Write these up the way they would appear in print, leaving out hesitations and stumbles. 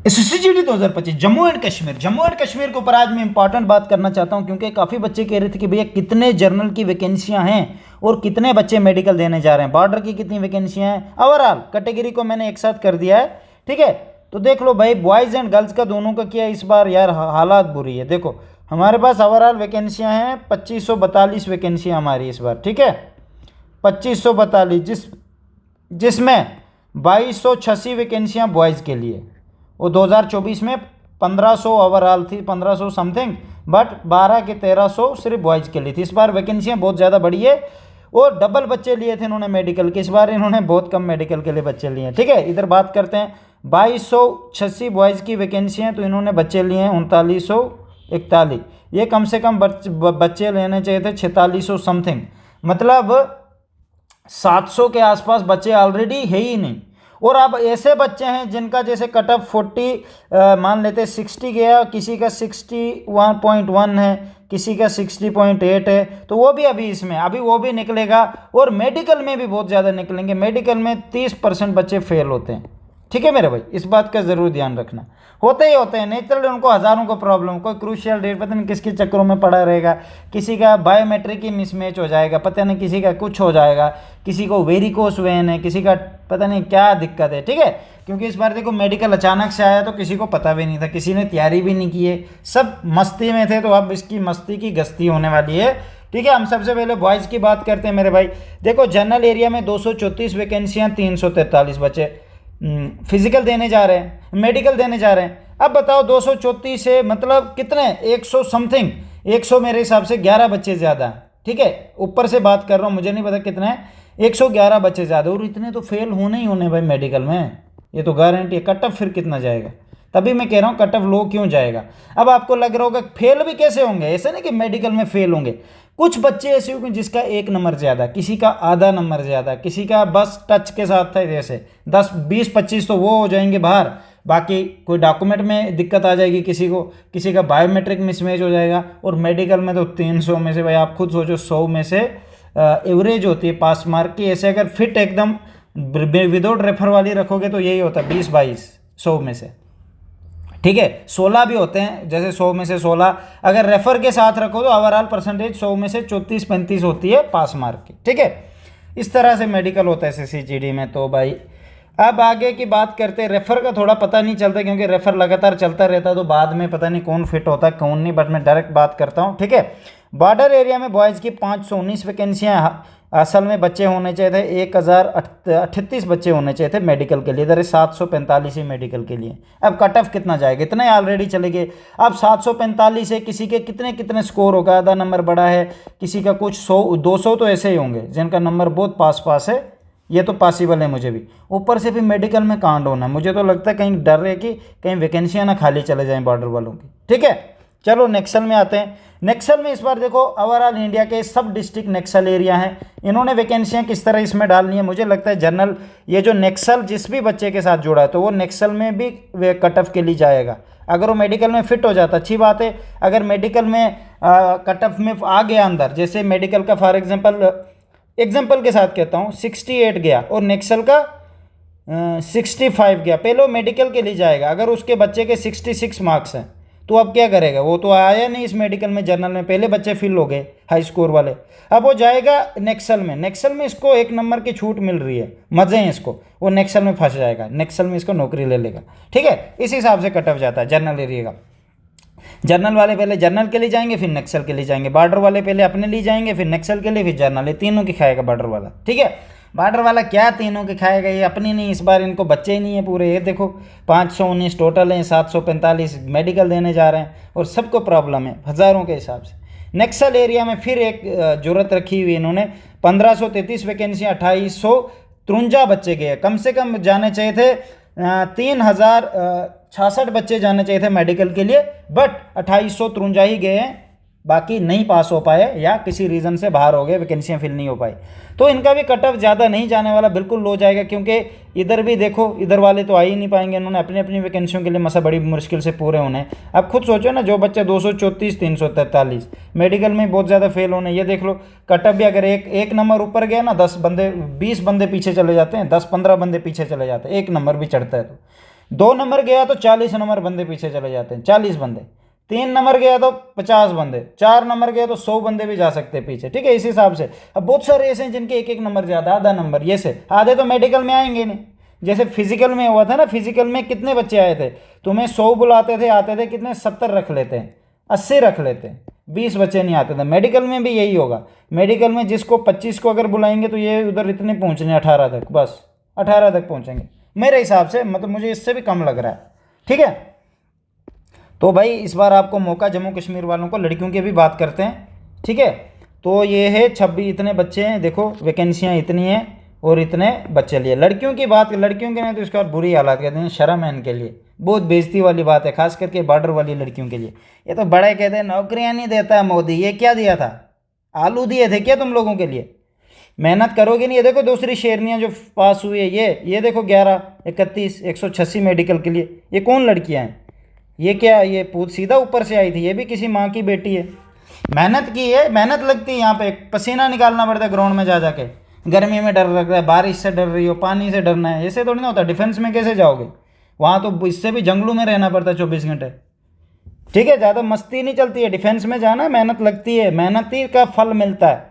SSCGD 2025 Jammu and Kashmir के ऊपर आज मैं इंपॉर्टेंट बात करना चाहता हूं, क्योंकि काफ़ी बच्चे कह रहे थे कि भैया कितने जर्नल की वैकेंसियां हैं और कितने बच्चे मेडिकल देने जा रहे हैं, बॉर्डर की कितनी वैकेंसियां हैं। ओवरऑल कैटेगरी को मैंने एक साथ कर दिया है, ठीक है। तो देख लो भाई, बॉयज़ एंड गर्ल्स का दोनों का किया इस बार यार हालात बुरी है। देखो हमारे पास ओवरऑल वैकेंसियाँ हैं 2542 वैकेंसियाँ हमारी इस बार, ठीक है। 2542 जिसमें 2286 वैकेंसियाँ बॉयज़ के लिए, वो 2024 में 1500 ओवरऑल थी, 1500 समथिंग, बट 12 के 1300 सिर्फ बॉयज़ के लिए थी। इस बार वैकेंसियाँ बहुत ज़्यादा बढ़ी है और डबल बच्चे लिए थे इन्होंने मेडिकल के, इस बार इन्होंने बहुत कम मेडिकल के लिए बच्चे लिए हैं, ठीक है। इधर बात करते हैं 2286 बॉयज़ की वैकेंसियाँ, तो इन्होंने बच्चे लिए हैं 3941। ये कम से कम बच्चे लेने चाहिए थे 4600 समथिंग, मतलब 700 के आसपास बच्चे ऑलरेडी है ही नहीं। और अब ऐसे बच्चे हैं जिनका जैसे कट ऑफ 40 मान लेते 60 गया, किसी का 61.1 है, किसी का 60.8 है, तो वो भी अभी इसमें अभी वो भी निकलेगा। और मेडिकल में भी बहुत ज़्यादा निकलेंगे, मेडिकल में 30% बच्चे फेल होते हैं, ठीक है मेरे भाई, इस बात का ज़रूर ध्यान रखना। होते ही होते हैं नेचुरली, उनको हज़ारों को प्रॉब्लम, कोई क्रूशियल डेट पता नहीं किसके चक्करों में पड़ा रहेगा, किसी का बायोमेट्रिक ही मिसमैच हो जाएगा, पता नहीं किसी का कुछ हो जाएगा, किसी को वेरिकोस वेन है, किसी का पता नहीं क्या दिक्कत है, ठीक है। क्योंकि इस बार देखो मेडिकल अचानक से आया तो किसी को पता भी नहीं था, किसी ने तैयारी भी नहीं की है, सब मस्ती में थे। तो अब इसकी मस्ती की गश्ती होने वाली है, ठीक है। हम सबसे पहले बॉयज़ की बात करते हैं मेरे भाई। देखो जनरल एरिया में 234 वैकेंसियाँ, 343 बच्चे फिजिकल देने जा रहे हैं, मेडिकल देने जा रहे हैं। अब बताओ 234 से मतलब कितने, 100 समथिंग, 100 मेरे हिसाब से 11 बच्चे ज़्यादा, ठीक है। ऊपर से बात कर रहा हूँ, मुझे नहीं पता कितने हैं, 111 बच्चे ज़्यादा, और इतने तो फेल होने ही होने भाई मेडिकल में, ये तो गारंटी है। कट ऑफ फिर कितना जाएगा, तभी मैं कह रहा हूँ कट ऑफ लो क्यों जाएगा। अब आपको लग रहा होगा फेल भी कैसे होंगे, ऐसे नहीं कि मेडिकल में फेल होंगे, कुछ बच्चे ऐसे होंगे जिसका 1 नंबर ज़्यादा, किसी का आधा नंबर ज़्यादा, किसी का बस टच के साथ था, जैसे 10 20 25 तो वो हो जाएंगे बाहर, बाकी कोई डॉक्यूमेंट में दिक्कत आ जाएगी किसी को, किसी का बायोमेट्रिक मिसमैच हो जाएगा। और मेडिकल में तो 300 में से भाई आप खुद सोचो 100 में से एवरेज होती है पास मार्क की, ऐसे अगर फिट एकदम विदाउट रेफर वाली रखोगे तो यही होता है 20-22 100 में से, ठीक है। 16 भी होते हैं, जैसे 100 में से 16 अगर रेफर के साथ रखो तो ओवरऑल परसेंटेज 100 में से 34-35 होती है पास मार्क की, ठीक है। इस तरह से मेडिकल होता है SSCGD में। तो भाई अब आगे की बात करते हैं। रेफर का थोड़ा पता नहीं चलता, क्योंकि रेफर लगातार चलता रहता है, तो बाद में पता नहीं कौन फिट होता है कौन नहीं, बट मैं डायरेक्ट बात करता हूँ, ठीक है। बॉर्डर एरिया में बॉयज़ की 519 वैकेंसियाँ, असल में बच्चे होने चाहिए थे 1038 बच्चे होने चाहिए थे मेडिकल के लिए, इधर 745 ही मेडिकल के लिए। अब कट ऑफ कितना जाएगा, इतने ऑलरेडी चले गए, अब 745 है, किसी के कितने कितने स्कोर होगा, आधा नंबर बड़ा है, किसी का कुछ 100-200 तो ऐसे ही होंगे जिनका नंबर बहुत पास है, ये तो पॉसिबल है मुझे भी। ऊपर से भी मेडिकल में कांड होना, मुझे तो लगता है कहीं डर है कि कहीं वैकेंसियाँ ना खाली चले जाएं बॉर्डर वालों की, ठीक है। चलो नेक्सल में आते हैं। नेक्सल में इस बार देखो ओवरऑल इंडिया के सब डिस्ट्रिक्ट नेक्सल एरिया हैं, इन्होंने वैकेंसियाँ किस तरह इसमें डालनी है, मुझे लगता है जनरल ये जो नेक्सल जिस भी बच्चे के साथ जुड़ा है तो वो नेक्सल में भी कट ऑफ के लिए जाएगा। अगर वो मेडिकल में फिट हो जाता अच्छी बात है, अगर मेडिकल में कट ऑफ में आ गया अंदर, जैसे मेडिकल का फॉर एग्जाम्पल के साथ कहता हूँ 68 गया और नेक्सल का 65 गया, पहले वो मेडिकल के लिए जाएगा। अगर उसके बच्चे के 66 मार्क्स हैं तो अब क्या करेगा, वो तो आया नहीं इस मेडिकल में, जनरल में पहले बच्चे फिल हो गए हाई स्कोर वाले, अब वो जाएगा नेक्सल में। नेक्सल में इसको 1 नंबर की छूट मिल रही है, मज़े हैं इसको, वो नेक्सल में फंस जाएगा, नेक्सल में इसको नौकरी ले लेगा, ठीक है। इस हिसाब से कट ऑफ जाता है जनरल एरिया का। जनरल वाले पहले जनरल के लिए जाएंगे, फिर नक्सल के लिए जाएंगे, बॉर्डर वाले पहले अपने लिए जाएंगे, फिर नक्सल के लिए, फिर जनरल, ये तीनों की खाएगा बॉर्डर वाला, ठीक है। बॉर्डर वाला क्या तीनों की खाएगा, ये अपनी नहीं, इस बार इनको बच्चे ही नहीं है पूरे। ये देखो 519 टोटल हैं, 745 मेडिकल देने जा रहे हैं और सबको प्रॉब्लम है हज़ारों के हिसाब से। नक्सल एरिया में फिर एक जरूरत रखी हुई इन्होंने, 1533 वैकेंसियाँ, 2853 बच्चे गए, कम से कम जाने चाहिए थे 3066 बच्चे जाने चाहिए थे मेडिकल के लिए, बट 2853 ही गए हैं, बाकी नहीं पास हो पाए या किसी रीज़न से बाहर हो गए, वैकेंसियाँ फिल नहीं हो पाई। तो इनका भी कट ऑफ ज़्यादा नहीं जाने वाला, बिल्कुल लो जाएगा, क्योंकि इधर भी देखो इधर वाले तो आ ही नहीं पाएंगे, इन्होंने अपनी अपनी वैकेंसियों के लिए मसा बड़ी मुश्किल से पूरे होने। अब खुद सोचो ना, जो बच्चे 234 343 मेडिकल में बहुत ज़्यादा फेल होने, ये देख लो कट ऑफ भी अगर एक नंबर ऊपर गया ना, 10 बंदे 20 बंदे पीछे चले जाते हैं, 10-15 बंदे पीछे चले जाते हैं, 1 नंबर भी चढ़ता है तो 2 नंबर गया तो 40 नंबर बंदे पीछे चले जाते हैं, 40 बंदे। 3 नंबर गया तो 50 बंदे, 4 नंबर गया तो 100 बंदे भी जा सकते हैं पीछे, ठीक है। इस हिसाब से अब बहुत सारे ऐसे हैं जिनके एक एक नंबर ज़्यादा, आधा नंबर, ये से आधे तो मेडिकल में आएंगे नहीं। जैसे फिजिकल में हुआ था ना, फिजिकल में कितने बच्चे आए थे, तुम्हें 100 बुलाते थे, आते थे कितने, 70 रख लेते हैं, 80 रख लेते हैं, 20 बच्चे नहीं आते थे। मेडिकल में भी यही होगा। मेडिकल में जिसको 25 को अगर बुलाएंगे तो ये उधर इतने पहुँचने 18 तक, बस 18 तक पहुँचेंगे मेरे हिसाब से, मतलब मुझे इससे भी कम लग रहा है, ठीक है। तो भाई इस बार आपको मौका जम्मू कश्मीर वालों को, लड़कियों की भी बात करते हैं, ठीक है। तो ये है 26 इतने बच्चे हैं, देखो वैकेंसियाँ इतनी हैं और इतने बच्चे लिए। लड़कियों की बात, लड़कियों के नहीं तो इसके बाद बुरी हालत कहते हैं, शर्म है इनके लिए, बहुत बेइज्जती वाली बात है, खास करके बॉर्डर वाली लड़कियों के लिए। ये तो बड़े कहते हैं नौकरियाँ नहीं देता मोदी, ये क्या दिया था, आलू दिए थे क्या तुम लोगों के लिए? मेहनत करोगे नहीं। ये देखो दूसरी शेरनियाँ जो पास हुई है, ये देखो 11, 31, 186 मेडिकल के लिए, ये कौन लड़कियाँ हैं? ये क्या, ये पूछ सीधा ऊपर से आई थी, ये भी किसी माँ की बेटी है, मेहनत की है, मेहनत लगती है। यहाँ पे पसीना निकालना पड़ता है ग्राउंड में जा जाके, गर्मी में डर लग रहा है, बारिश से डर रही हो, पानी से डरना है, ऐसे थोड़ी ना होता। डिफेंस में कैसे जाओगे, वहाँ तो इससे भी जंगलों में रहना पड़ता है 24 घंटे, ठीक है। ज़्यादा मस्ती नहीं चलती है, डिफेंस में जाना मेहनत लगती है, मेहनती का फल मिलता है,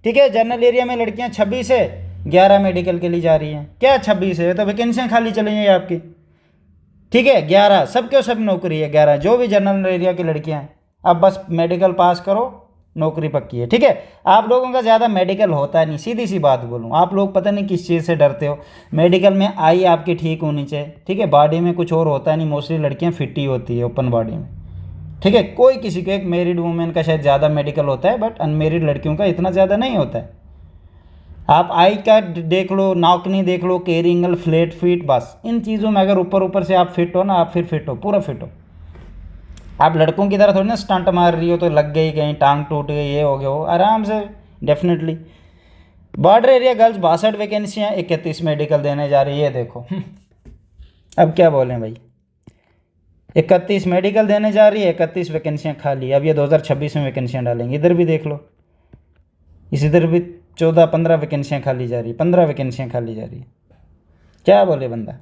ठीक है। जनरल एरिया में लड़कियाँ 26 है, 11 मेडिकल के लिए जा रही हैं, क्या 26 है, तो वैकेंसियाँ खाली चली हैं आपकी, ठीक है। 11 सबके सब नौकरी है, 11 जो भी जनरल एरिया की लड़कियां हैं, अब बस मेडिकल पास करो, नौकरी पक्की है, ठीक है। आप लोगों का ज़्यादा मेडिकल होता नहीं, सीधी सी बात बोलूँ, आप लोग पता नहीं किस चीज़ से डरते हो। मेडिकल में आई आपकी ठीक होनी चाहिए, ठीक है, बॉडी में कुछ और होता नहीं, मोस्टली लड़कियाँ फिट ही होती है ओपन बॉडी में, ठीक है। कोई किसी को, एक मैरिड वुमेन का शायद ज़्यादा मेडिकल होता है, बट अनमेरिड लड़कियों का इतना ज़्यादा नहीं होता है। आप आई का देख लो, नाकनी देख लो, केरिंगल, फ्लैट फीट, बस इन चीज़ों में अगर ऊपर ऊपर से आप फिट हो ना, आप फिर फिट हो, पूरा फिट हो। आप लड़कों की तरह थोड़ी ना स्टंट मार रही हो तो लग गई कहीं, टांग टूट गई, ये हो गया वो, आराम से definitely. Border area girls 62 वैकेंसियाँ, 31 medical देने जा रही है, देखो अब क्या बोलें भाई, 31 मेडिकल देने जा रही है, 31 वैकेंसियाँ खाली। अब ये 2026 में वैकेंसियाँ डालेंगे, इधर भी देख लो, इधर भी 14-15 वैकेंसियाँ खाली जा रही है, 15 वैकेंसियाँ खाली जा रही है, क्या बोले बंदा।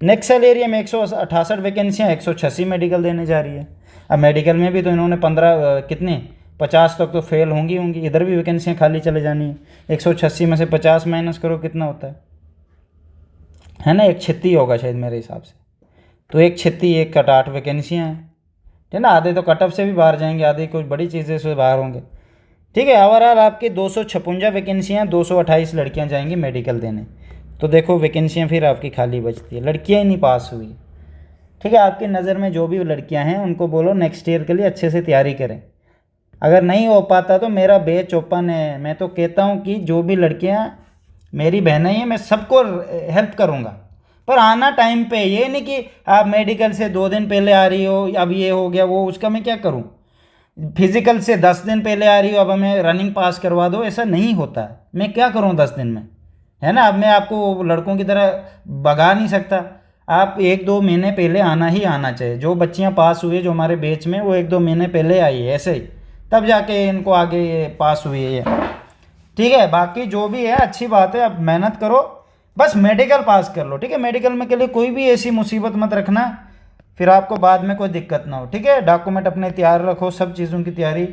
नक्सल एरिया में 168 वैकेंसियाँ, 186 मेडिकल देने जा रही है। अब मेडिकल में भी तो इन्होंने 15 कितने 50 तक तो फेल होंगी, इधर भी वैकेंसियाँ खाली चले जानी है। 186 में से 50 माइनस करो कितना होता है ना, 136 होगा शायद मेरे हिसाब से, तो 136, 1 कट 8 वैकेंसियाँ हैं, ठीक है ना। आधे तो कटअप से भी बाहर जाएंगे, आधे कुछ बड़ी चीज़ें से बाहर होंगे, ठीक है। ओवरऑल आपकी 256 वैकेंसियाँ, 228 लड़कियाँ जाएंगी मेडिकल देने, तो देखो वैकेंसियाँ फिर आपकी खाली बचती है, लड़कियाँ ही नहीं पास हुई, ठीक है। आपकी नज़र में जो भी लड़कियाँ हैं उनको बोलो नेक्स्ट ईयर के लिए अच्छे से तैयारी करें। अगर नहीं हो पाता तो मेरा बैच ओपन है, मैं तो कहता हूँ कि जो भी लड़कियाँ मेरी बहनें हैं, मैं सबको हेल्प करूँगा, पर आना टाइम पे, ये नहीं कि आप मेडिकल से 2 दिन पहले आ रही हो, अब ये हो गया वो, उसका मैं क्या करूँ। फिजिकल से 10 दिन पहले आ रही हो, अब हमें रनिंग पास करवा दो, ऐसा नहीं होता है, मैं क्या करूँ 10 दिन में, है ना। अब मैं आपको लड़कों की तरह भगा नहीं सकता, आप 1-2 महीने पहले आना ही आना चाहिए। जो बच्चियाँ पास हुई है जो हमारे बैच में, वो 1-2 महीने पहले आई है, ऐसे ही तब जाके इनको आगे ये पास हुई है, ठीक है। बाकी जो भी है अच्छी बात है, अब मेहनत करो, बस मेडिकल पास कर लो, ठीक है। मेडिकल में के लिए कोई भी ऐसी मुसीबत मत रखना, फिर आपको बाद में कोई दिक्कत ना हो, ठीक है। डॉक्यूमेंट अपने तैयार रखो, सब चीज़ों की तैयारी।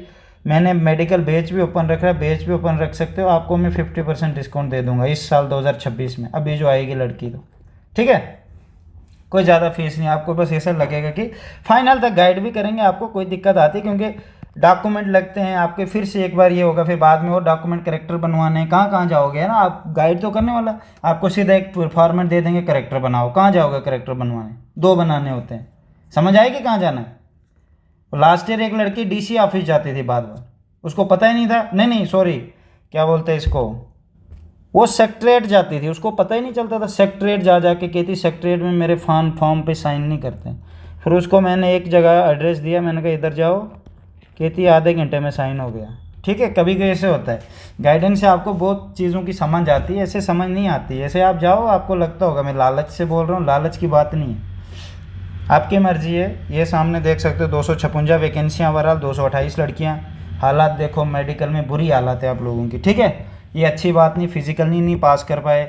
मैंने मेडिकल बैच भी ओपन रख रहा है, बैच भी ओपन रख सकते हो, आपको मैं 50% डिस्काउंट दे दूंगा इस साल 2026 में, अभी जो आएगी लड़की तो, ठीक है। कोई ज़्यादा फीस नहीं आपको, बस ऐसा लगेगा कि फाइनल तक गाइड भी करेंगे, आपको कोई दिक्कत आती है क्योंकि डॉक्यूमेंट लगते हैं आपके, फिर से एक बार ये होगा, फिर बाद में और डॉक्यूमेंट करेक्टर बनवाने, कहाँ कहाँ जाओगे, है ना। आप गाइड तो करने वाला, आपको सीधा एक फॉर्मेट दे देंगे, करेक्टर बनाओ, कहाँ जाओगे करेक्टर बनवाने, 2 बनाने होते हैं, समझ आएगी कहाँ जाना है। लास्ट ईयर एक लड़की डीसी ऑफिस जाती थी बार बार, उसको पता ही नहीं था, नहीं सॉरी क्या बोलते हैं इसको, वो सेक्रेटरीट जाती थी, उसको पता ही नहीं चलता था, सेक्रेटरीट जा जाके कहती सेक्रेटरीट में मेरे फॉर्म पे साइन नहीं करते। फिर उसको मैंने एक जगह एड्रेस दिया, मैंने कहा इधर जाओ, कहती आधे घंटे में साइन हो गया, ठीक है। कभी कभी ऐसे होता है, गाइडेंस से आपको बहुत चीज़ों की समझ आती है, ऐसे समझ नहीं आती, ऐसे आप जाओ आपको लगता होगा मैं लालच से बोल रहा हूँ, लालच की बात नहीं है, आपकी मर्जी है। ये सामने देख सकते हो 256 वैकेंसियाँ ओवरऑल, 228 लड़कियाँ। हालात देखो मेडिकल में बुरी हालत है आप लोगों की, ठीक है। ये अच्छी बात नहीं, फिजिकल नहीं पास कर पाए,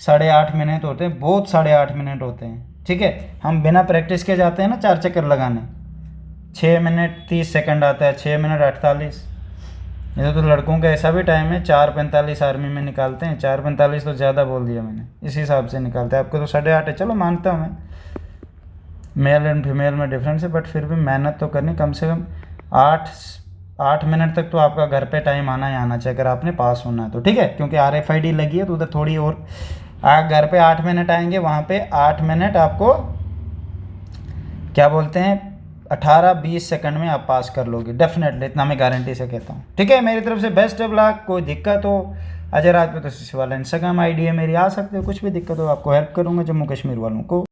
8.5 मिनट होते हैं, बहुत 8.5 मिनट होते हैं, ठीक है, हम बिना प्रैक्टिस के जाते हैं ना 4 चक्कर लगाने, 6 मिनट 30 सेकंड आता है, 6 मिनट 48। ये तो लड़कों का ऐसा भी टाइम है 4:45 आर्मी में निकालते हैं, 4:45 तो ज़्यादा बोल दिया मैंने, इस हिसाब से निकालते हैं। आपको तो 8:30 है, चलो मानता हूँ मैं, मेल एंड फीमेल में डिफरेंस है, बट फिर भी मेहनत तो करनी, कम से कम 8 मिनट तक तो आपका घर पे टाइम आना ही आना चाहिए अगर आपने पास होना है तो, ठीक है। क्योंकि RFID लगी है तो उधर थोड़ी और, आप घर पे 8 मिनट आएंगे, वहाँ पे 8 मिनट आपको क्या बोलते हैं 18-20 सेकंड में आप पास कर लोगे डेफिनेटली, इतना मैं गारंटी से कहता हूँ, ठीक है। मेरी तरफ से बेस्ट ऑफ लक। कोई दिक्कत हो अजय राजपूत वाला इंस्टाग्राम ID है मेरी, आ सकते हो, कुछ भी दिक्कत हो आपको हेल्प करूँगा जम्मू कश्मीर वालों को।